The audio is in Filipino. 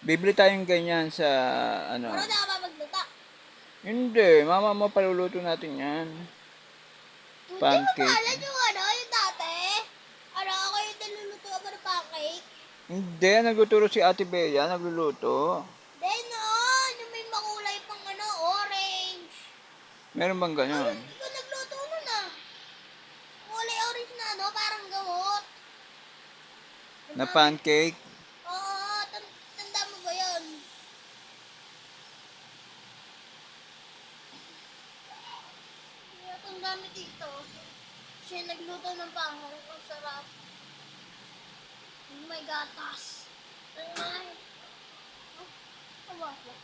Bibili tayong ganyan sa ano. Marunong ka ba magluto? Hindi, mama mo paluluto natin yan. Hindi mo Pancake. paalam yung ano, yung dati? Ano, ako yung niluluto mo ng pancake? Hindi, nagtuturo si Ate Bea, nagluluto. Then, noon, yung may makulay pang ano, orange. Meron bang Ikaw, ganon? ikaw nagluto nun ah. Kulay orange na ano, parang gamot. Ang Na dami. pancake? Oo, tanda mo ba yun? Kaya ang dami dito. Siya nagluto ng pancake. Ang sarap. May gatas. Ay. Oh, tawas ba?